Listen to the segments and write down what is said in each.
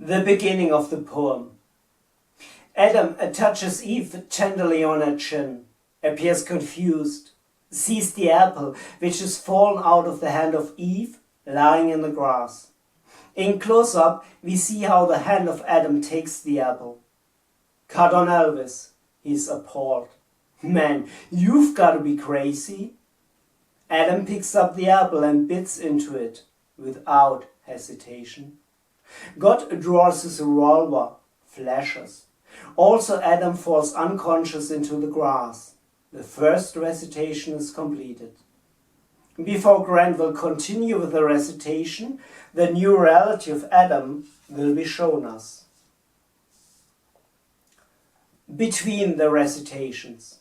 The beginning of the poem. Adam touches Eve tenderly on her chin, appears confused, sees the apple which is fallen out of the hand of Eve lying in the grass. In close-up we see how the hand of Adam takes the apple. Cut on Elvis. He's appalled. Man, you've got to be crazy. Adam picks up the apple and bites into it without hesitation. God draws his revolver, flashes. Also Adam falls unconscious into the grass. The first recitation is completed. Before Grant will continue with the recitation, the new reality of Adam will be shown us. Between the recitations.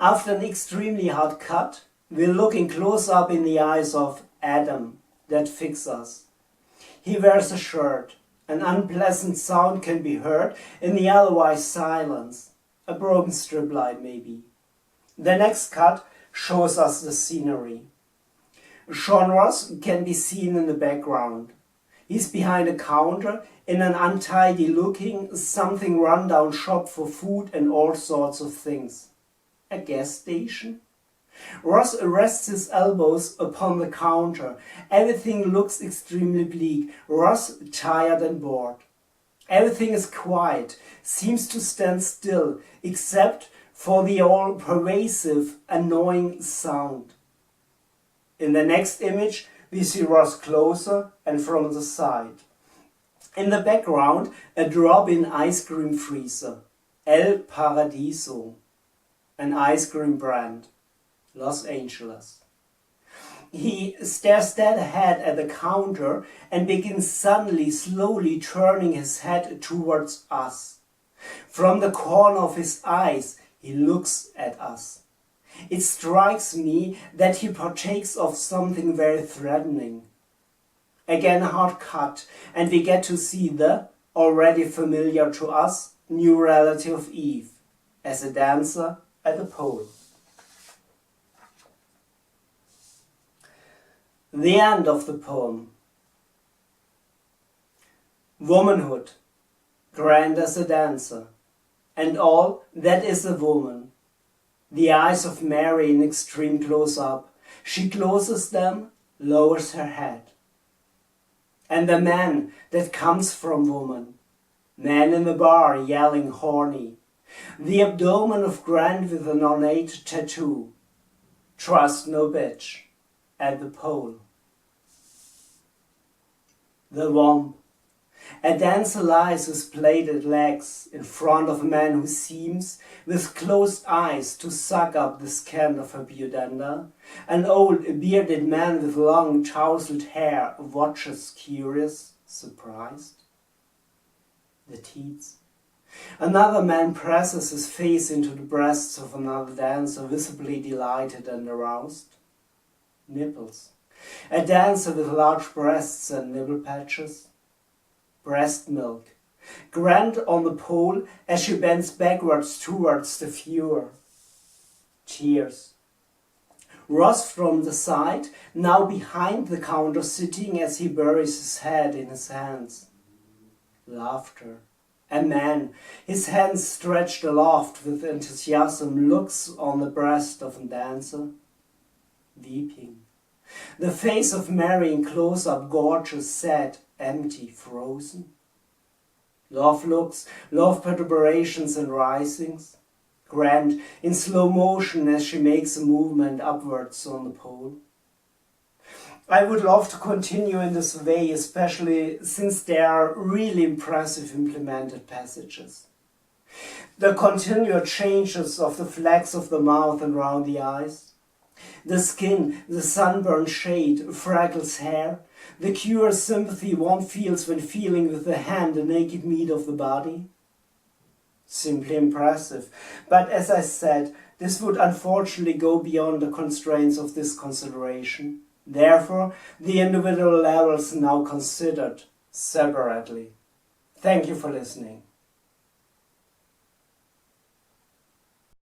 After an extremely hard cut, we're looking close up in the eyes of Adam that fix us. He wears a shirt. An unpleasant sound can be heard in the otherwise silence. A broken strip light maybe. The next cut shows us the scenery. Sean Ross can be seen in the background. He's behind a counter in an untidy looking, something run-down shop for food and all sorts of things. A gas station? Ross rests his elbows upon the counter. Everything looks extremely bleak. Ross tired and bored. Everything is quiet, seems to stand still, except for the all-pervasive, annoying sound. In the next image, we see Ross closer and from the side. In the background, a drop-in ice cream freezer, El Paradiso, an ice cream brand, Los Angeles. He stares dead ahead at the counter and begins suddenly, slowly turning his head towards us. From the corner of his eyes, he looks at us. It strikes me that he partakes of something very threatening. Again a hard cut, and we get to see the, already familiar to us, new reality of Eve, as a dancer at the pole. The end of the poem. Womanhood, Grant as a dancer, and all that is a woman. The eyes of Mary in extreme close-up. She closes them, lowers her head. And the man that comes from woman. Man in the bar yelling horny. The abdomen of Grant with an ornate tattoo. Trust no bitch. At the pole. The womb. A dancer lies with plaited legs in front of a man who seems, with closed eyes, to suck up the skin of her pudenda. An old bearded man with long tousled hair watches, curious, surprised. The teats. Another man presses his face into the breasts of another dancer, visibly delighted and aroused. Nipples. A dancer with large breasts and nipple patches. Breast milk. Grant on the pole as she bends backwards towards the viewer. Tears. Ross from the side, now behind the counter, sitting as he buries his head in his hands. Laughter. A man, his hands stretched aloft with enthusiasm, looks on the breast of a dancer. Weeping. The face of Mary in close-up, gorgeous, sad, empty, frozen. Love looks, love perturbations and risings. Grant in slow motion as she makes a movement upwards on the pole. I would love to continue in this way, especially since there are really impressive implemented passages. The continued changes of the flex of the mouth and round the eyes. The skin, the sunburned shade, Freckles' hair, the curious sympathy one feels when feeling with the hand the naked meat of the body. Simply impressive, but as I said, this would unfortunately go beyond the constraints of this consideration. Therefore, the individual levels now considered separately. Thank you for listening.